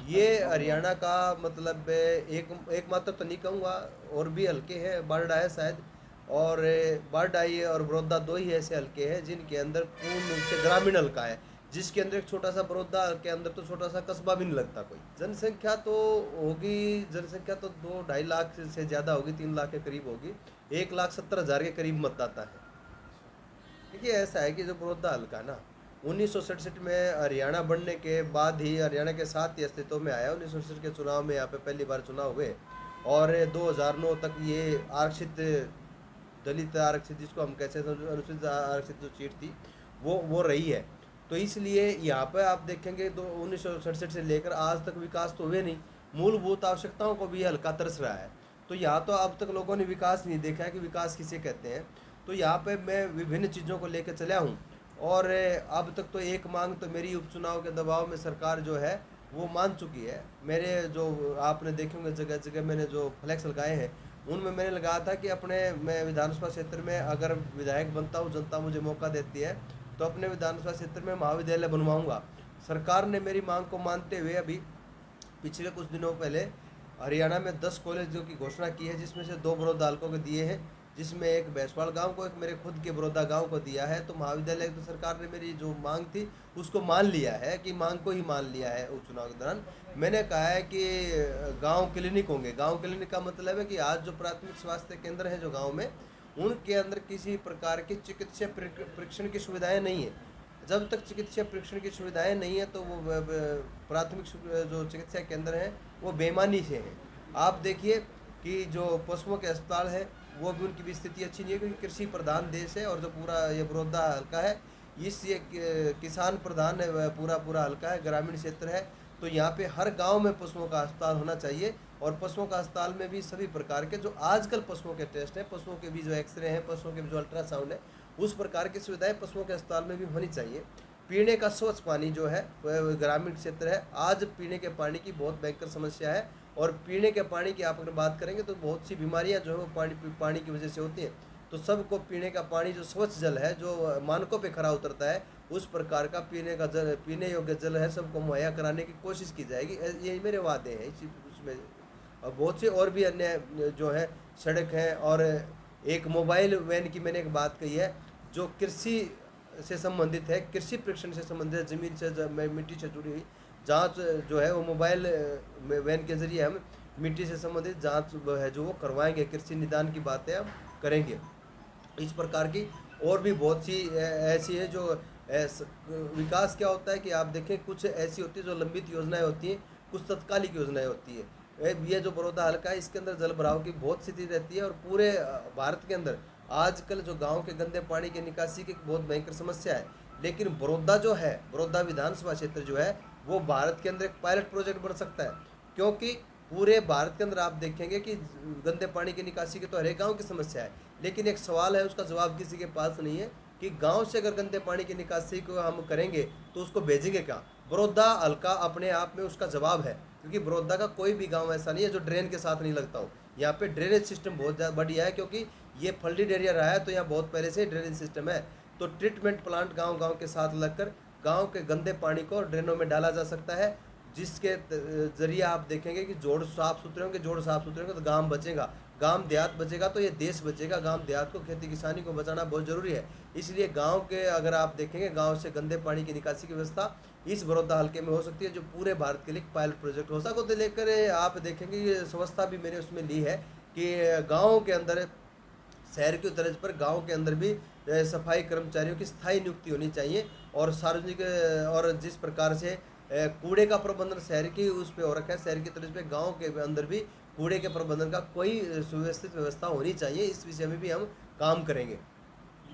ये हरियाणा का मतलब एकमात्र तो नहीं कहूँगा, और भी हल्के हैं, बारडा है शायद, और बारडा ही और बड़ौदा दो ही ऐसे हल्के हैं जिनके अंदर पूर्ण रूप से ग्रामीण हल्का है, जिसके अंदर एक छोटा सा बड़ौदा के अंदर तो छोटा सा कस्बा भी नहीं लगता कोई। जनसंख्या तो होगी, जनसंख्या तो 2-2.5 लाख से ज़्यादा होगी, 3 लाख के करीब होगी, 1,70,000 के करीब मतदाता है। देखिए ऐसा है कि जो बड़ौदा हल्का ना 1967 में हरियाणा बनने के बाद ही, हरियाणा के साथ ही अस्तित्व में आया। 1967 के चुनाव में यहाँ पे पहली बार चुनाव हुए, और 2009 तक ये आरक्षित, दलित आरक्षित जिसको हम कहते हैं, अनुसूचित आरक्षित जो सीट थी वो रही है। तो इसलिए यहाँ पे आप देखेंगे तो 1967 से लेकर आज तक विकास तो हुए नहीं, मूलभूत आवश्यकताओं को भी ये हल्का तरस रहा है। तो यहाँ तो अब तक लोगों ने विकास नहीं देखा है कि विकास किसे कहते हैं। तो यहाँ पे मैं विभिन्न चीज़ों को लेकर चला हूँ, और अब तक तो एक मांग तो मेरी उपचुनाव के दबाव में सरकार जो है वो मान चुकी है। मेरे जो आपने देखे होंगे जगह जगह मैंने जो फ्लैक्स लगाए हैं, उनमें मैंने लगाया था कि मैं विधानसभा क्षेत्र में अगर विधायक बनता हूँ, जनता मुझे मौका देती है, तो अपने विधानसभा क्षेत्र में महाविद्यालय बनवाऊँगा। सरकार ने मेरी मांग को मानते हुए अभी पिछले कुछ दिनों पहले हरियाणा में 10 कॉलेजों की घोषणा की है, जिसमें से 2 बड़ौदा हल्कों को दिए हैं, जिसमें एक भैंसवाल गांव को, एक मेरे खुद के बड़ौदा गांव को दिया है। तो महाविद्यालय तो सरकार ने मेरी जो मांग थी उसको मान लिया है, कि मांग को ही मान लिया है। उपचुनाव के दौरान मैंने कहा है कि गांव क्लिनिक होंगे। गांव क्लिनिक का मतलब है कि आज जो प्राथमिक स्वास्थ्य केंद्र हैं जो गाँव में, उनके अंदर किसी प्रकार की चिकित्सा परीक्षण की सुविधाएँ नहीं है। जब तक चिकित्सा परीक्षण की सुविधाएं नहीं है तो वो प्राथमिक जो चिकित्सा केंद्र हैं वो बेईमानी से हैं। आप देखिए कि जो पशुओं के अस्पताल हैं वो भी, उनकी भी स्थिति अच्छी नहीं है, क्योंकि कृषि प्रधान देश है, और जो पूरा ये बड़ौदा हल्का है ये किसान प्रधान है, पूरा हल्का है, ग्रामीण क्षेत्र है। तो यहाँ पे हर गांव में पशुओं का अस्पताल होना चाहिए, और पशुओं का अस्पताल में भी सभी प्रकार के जो आजकल पशुओं के टेस्ट हैं, पशुओं के भी जो एक्सरे हैं, पशुओं के भी जो अल्ट्रासाउंड है, उस प्रकार की सुविधाएं पशुओं के अस्पताल में भी होनी चाहिए। पीने का स्वच्छ पानी जो है ग्रामीण क्षेत्र है, आज पीने के पानी की बहुत भयंकर समस्या है, और पीने के पानी की आप अगर बात करेंगे तो बहुत सी बीमारियां जो है वो पानी की वजह से होती हैं। तो सबको पीने का पानी, जो स्वच्छ जल है, जो मानकों पे खरा उतरता है, उस प्रकार का पीने का जल, पीने योग्य जल है, सबको मुहैया कराने की कोशिश की जाएगी। यही मेरे वादे हैं इसी उसमें। और बहुत से और भी अन्य जो है सड़क हैं, और एक मोबाइल वैन की मैंने एक बात कही है जो कृषि से संबंधित है, कृषि परीक्षण से संबंधित है, ज़मीन से मिट्टी से जुड़ी हुई जांच जो है वो मोबाइल वैन के जरिए हम मिट्टी से संबंधित जांच है जो वो करवाएंगे, कृषि निदान की बातें हम करेंगे। इस प्रकार की और भी बहुत सी ऐसी है जो विकास क्या होता है कि आप देखें, कुछ ऐसी होती है जो लंबित योजनाएं होती हैं, कुछ तत्कालिक योजनाएं होती है। ये जो बड़ौदा हल्का है इसके अंदर जल भराव की बहुत स्थिति रहती है, और पूरे भारत के अंदर आजकल जो गांव के गंदे पानी की निकासी की बहुत भयंकर समस्या है। लेकिन बड़ौदा जो है, बड़ौदा विधानसभा क्षेत्र जो है, वो भारत के अंदर एक पायलट प्रोजेक्ट बन सकता है, क्योंकि पूरे भारत के अंदर आप देखेंगे कि गंदे पानी की निकासी की तो हर एक गाँव की समस्या है, लेकिन एक सवाल है, उसका जवाब किसी के पास नहीं है कि गांव से अगर गंदे पानी की निकासी को हम करेंगे तो उसको भेजेंगे क्या। बड़ौदा हल्का अपने आप में उसका जवाब है, क्योंकि बड़ौदा का कोई भी गांव ऐसा नहीं है जो ड्रेन के साथ नहीं लगता हो। यहाँ पे ड्रेनेज सिस्टम बहुत ज़्यादा बढ़िया है, क्योंकि ये फ्लडेड एरिया रहा है, तो यहाँ बहुत पहले से ड्रेनेज सिस्टम है। तो ट्रीटमेंट प्लांट गाँव के साथ लगकर गाँव के गंदे पानी को ड्रेनों में डाला जा सकता है, जिसके जरिए आप देखेंगे कि जोड़ साफ सुथरे होंगे, जोड़ साफ सुथरे होंगे तो गांव बचेगा, गांव देहात बचेगा तो ये देश बचेगा। गांव देहात को, खेती किसानी को बचाना बहुत ज़रूरी है। इसलिए गांव के अगर आप देखेंगे, गांव से गंदे पानी की निकासी की व्यवस्था इस बड़ौदा हल्के में हो सकती है, जो पूरे भारत के लिए पायलट प्रोजेक्ट हो सको। तो लेकर आप देखेंगे ये व्यवस्था भी मैंने उसमें ली है कि गाँव के अंदर, शहर की तर्ज पर गाँव के अंदर भी सफाई कर्मचारियों की स्थायी नियुक्ति होनी चाहिए, और सार्वजनिक, और जिस प्रकार से कूड़े का प्रबंधन शहर की उस पे हो रखा है, शहर की तरफ पे गांव के अंदर भी कूड़े के प्रबंधन का कोई सुव्यवस्थित व्यवस्था होनी चाहिए। इस विषय में भी हम काम करेंगे।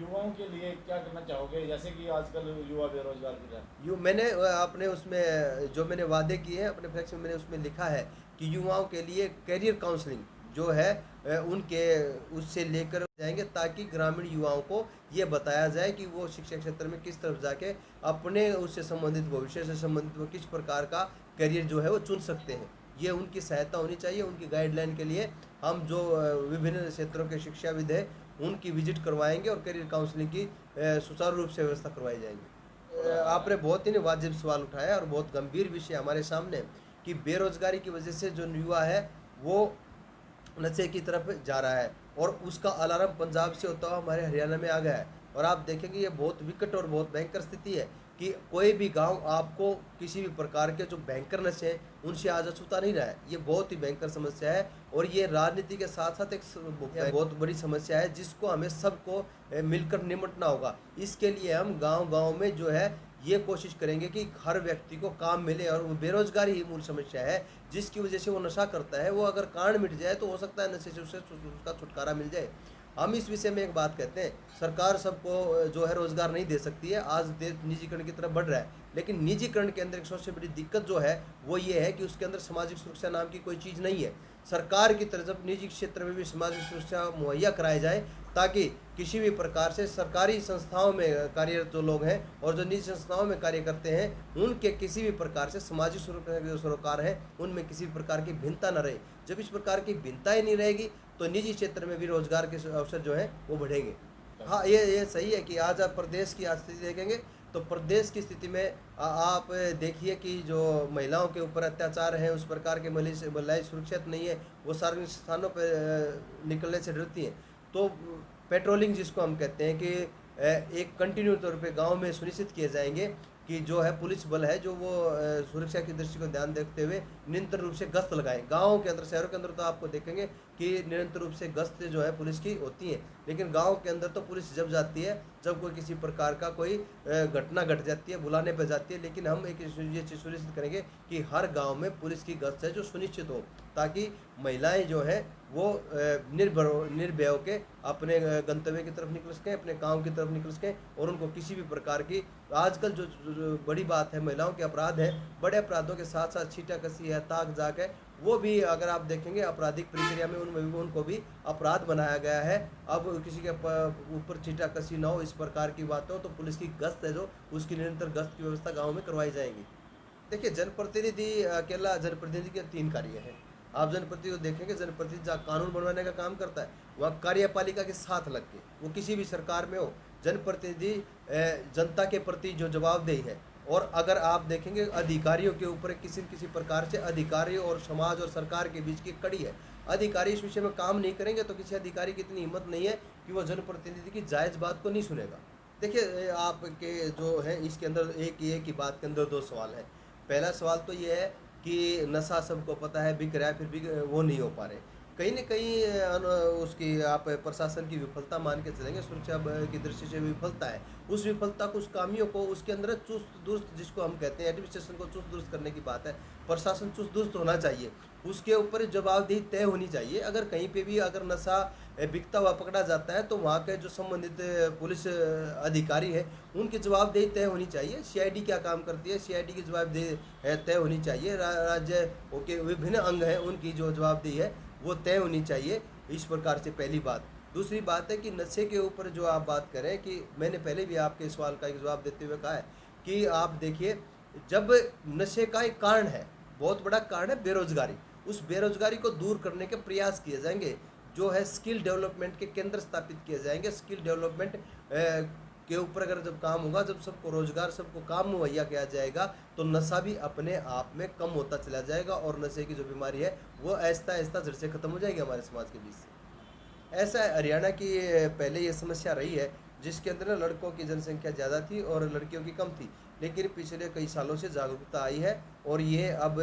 युवाओं के लिए क्या करना चाहोगे, जैसे कि आजकल युवा बेरोजगार भी रहे? मैंने अपने उसमें जो मैंने वादे किए हैं अपने फ्लैक्स में, मैंने उसमें लिखा है कि युवाओं के लिए करियर काउंसलिंग जो है उनके उससे लेकर जाएंगे, ताकि ग्रामीण युवाओं को ये बताया जाए कि वो शिक्षा क्षेत्र में किस तरफ जाके अपने उससे संबंधित, भविष्य से संबंधित वो किस प्रकार का करियर जो है वो चुन सकते हैं। ये उनकी सहायता होनी चाहिए। उनकी गाइडलाइन के लिए हम जो विभिन्न क्षेत्रों के शिक्षाविद हैं उनकी विजिट करवाएंगे और करियर काउंसलिंग की सुचारू रूप से व्यवस्था करवाई जाएंगी। आपने बहुत ही वाजिब सवाल उठाया और बहुत गंभीर विषय हमारे सामने कि बेरोजगारी की वजह से जो युवा है वो नशे की तरफ जा रहा है और उसका अलार्म पंजाब से होता हुआ हमारे हरियाणा में आ गया है। और आप देखेंगे ये बहुत विकट और बहुत भयंकर स्थिति है कि कोई भी गांव आपको किसी भी प्रकार के जो भयंकर नशे हैं उनसे आज अछूता नहीं रहा है। ये बहुत ही भयंकर समस्या है और ये राजनीति के साथ साथ एक बहुत बड़ी समस्या है जिसको हमें सबको मिलकर निपटना होगा। इसके लिए हम गांव-गांव में जो है ये कोशिश करेंगे कि हर व्यक्ति को काम मिले और वो बेरोजगारी ही मूल समस्या है जिसकी वजह से वो नशा करता है। वो अगर कारण मिट जाए तो हो सकता है नशे से उसका छुटकारा मिल जाए। हम इस विषय में एक बात कहते हैं, सरकार सबको जो है रोजगार नहीं दे सकती है। आज देश निजीकरण की तरफ बढ़ रहा है, लेकिन निजीकरण के अंदर एक सबसे बड़ी दिक्कत जो है वो ये है कि उसके अंदर सामाजिक सुरक्षा नाम की कोई चीज़ नहीं है। सरकार की तरफ जब निजी क्षेत्र में भी सामाजिक सुरक्षा मुहैया कराई जाए ताकि किसी भी प्रकार से सरकारी संस्थाओं में कार्यरत जो लोग हैं और जो निजी संस्थाओं में कार्य करते हैं उनके किसी भी प्रकार से सामाजिक सुरक्षा के जो सरोकार हैं उनमें किसी भी प्रकार की भिन्नता न रहे। जब इस प्रकार की भिन्नता ही नहीं रहेगी तो निजी क्षेत्र में भी रोजगार के अवसर जो हैं वो बढ़ेंगे। हाँ, ये सही है कि आज आप प्रदेश की स्थिति देखेंगे तो प्रदेश की स्थिति में आप देखिए कि जो महिलाओं के ऊपर अत्याचार है उस प्रकार के महिलाएं सुरक्षित नहीं है, वो सार्वजनिक स्थानों पर निकलने से डरती हैं। तो पेट्रोलिंग जिसको हम कहते हैं कि एक कंटिन्यू तौर पे गांव में सुनिश्चित किए जाएंगे कि जो है पुलिस बल है जो वो सुरक्षा की दृष्टि को ध्यान रखते हुए निरंतर रूप से गश्त लगाएं। गाँव के अंदर, शहरों के अंदर तो आपको देखेंगे कि निरंतर रूप से गश्त जो है पुलिस की होती है, लेकिन गांव के अंदर तो पुलिस जब जाती है जब कोई किसी प्रकार का कोई घटना घट जाती है, बुलाने पर जाती है। लेकिन हम एक ये चीज़ सुनिश्चित करेंगे कि हर गाँव में पुलिस की गश्त है जो सुनिश्चित हो, ताकि महिलाएँ जो है वो निर्भय होकर अपने गंतव्य की तरफ निकल सकें, अपने काम की तरफ निकल सकें और उनको किसी भी प्रकार की आजकल जो बड़ी बात है महिलाओं के अपराध है, बड़े अपराधों के साथ साथ छीटाकसी है, ताक झाक है, वो भी अगर आप देखेंगे आपराधिक प्रक्रिया में उनको भी अपराध बनाया गया है। अब किसी के ऊपर छीटाकसी ना हो, इस प्रकार की बात हो तो पुलिस की गश्त है जो उसकी निरंतर गश्त की व्यवस्था गाँव में करवाई जाएगी। देखिए, जनप्रतिनिधि अकेला जनप्रतिनिधि के 3 कार्य हैं। आप जनप्रतिनिधि को देखेंगे, जनप्रतिनिधि जहाँ कानून बनवाने का काम करता है वह कार्यपालिका के साथ लग के, वो किसी भी सरकार में हो, जनप्रतिनिधि जनता के प्रति जो जवाबदेही है। और अगर आप देखेंगे अधिकारियों के ऊपर किसी प्रकार से अधिकारियों और समाज और सरकार के बीच की कड़ी है। अधिकारी इस विषय में काम नहीं करेंगे तो किसी अधिकारी की इतनी हिम्मत नहीं है कि वो जनप्रतिनिधि की जायज़ बात को नहीं सुनेगा। देखिए, आपके जो है इसके अंदर एक ही बात के अंदर 2 सवाल हैं। पहला सवाल तो ये है कि नशा सबको पता है, बिक रहा है, फिर भी वो नहीं हो पा रहे। कहीं न कहीं उसकी आप प्रशासन की विफलता मान के चलेंगे, सुरक्षा की दृष्टि से विफलता है। उस विफलता को, उस खामियों को उसके अंदर चुस्त दुरुस्त जिसको हम कहते हैं एडमिनिस्ट्रेशन को चुस्त दुरुस्त करने की बात है। प्रशासन चुस्त दुरुस्त होना चाहिए, उसके ऊपर जवाबदेही तय होनी चाहिए। अगर कहीं पे भी अगर नशा बिकता हुआ पकड़ा जाता है तो वहाँ के जो संबंधित पुलिस अधिकारी है उनकी जवाबदेही तय होनी चाहिए। सीआईडी क्या काम करती है, सीआईडी की जवाबदेही तय होनी चाहिए। राज्य के विभिन्न अंग हैं उनकी जो जवाबदेही है वो तय होनी चाहिए। इस प्रकार से पहली बात। दूसरी बात है कि नशे के ऊपर जो आप बात करें कि मैंने पहले भी आपके सवाल का एक जवाब देते हुए कहा है कि आप देखिए, जब नशे का एक कारण है, बहुत बड़ा कारण है बेरोजगारी, उस बेरोजगारी को दूर करने के प्रयास किए जाएंगे। जो है स्किल डेवलपमेंट के केंद्र स्थापित किए जाएंगे। स्किल डेवलपमेंट के ऊपर अगर जब काम होगा, जब सबको रोजगार, सबको काम मुहैया किया जाएगा तो नशा भी अपने आप में कम होता चला जाएगा और नशे की जो बीमारी है वो आहिस्ता आहिस्ता जड़ से खत्म हो जाएगी हमारे समाज के बीच से। ऐसा हरियाणा की पहले ये समस्या रही है जिसके अंदर लड़कों की जनसंख्या ज़्यादा थी और लड़कियों की कम थी, लेकिन पिछले कई सालों से जागरूकता आई है और ये अब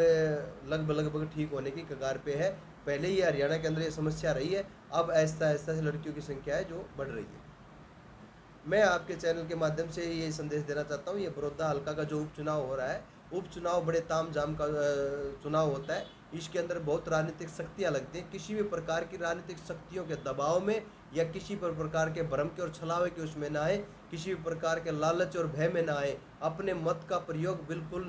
लगभग ठीक होने की कगार पे है। पहले ही हरियाणा के अंदर ये समस्या रही है, अब आहिस्ता आहिस्ता से लड़कियों की संख्या है जो बढ़ रही है। मैं आपके चैनल के माध्यम से ये संदेश देना चाहता हूँ, ये बड़ौदा हल्का का जो उपचुनाव हो रहा है, उपचुनाव बड़े तामझाम का चुनाव होता है। इसके अंदर बहुत राजनीतिक शक्तियाँ लगती हैं। किसी भी प्रकार की राजनीतिक शक्तियों के दबाव में या किसी प्रकार के भ्रम के और छलावे के उसमें ना आए, किसी भी प्रकार के लालच और भय में ना आए। अपने मत का प्रयोग बिल्कुल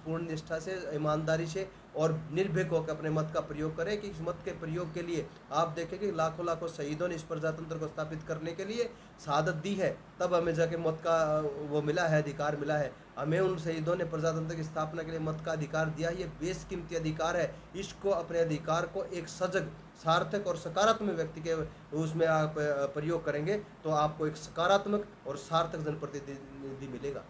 पूर्ण निष्ठा से, ईमानदारी से और निर्भीक होकर अपने मत का प्रयोग करें कि इस मत के प्रयोग के लिए आप देखें कि लाखों लाखों शहीदों ने इस प्रजातंत्र को स्थापित करने के लिए शहादत दी है, तब हमें जाके मत का वो मिला है, अधिकार मिला है। हमें उन शहीदों ने प्रजातंत्र की स्थापना के लिए मत का अधिकार दिया, ये बेशकीमती अधिकार है। इसको, अपने अधिकार को एक सजग, सार्थक और सकारात्मक व्यक्ति के उसमें आप प्रयोग करेंगे तो आपको एक सकारात्मक और सार्थक जनप्रतिनिधि मिलेगा।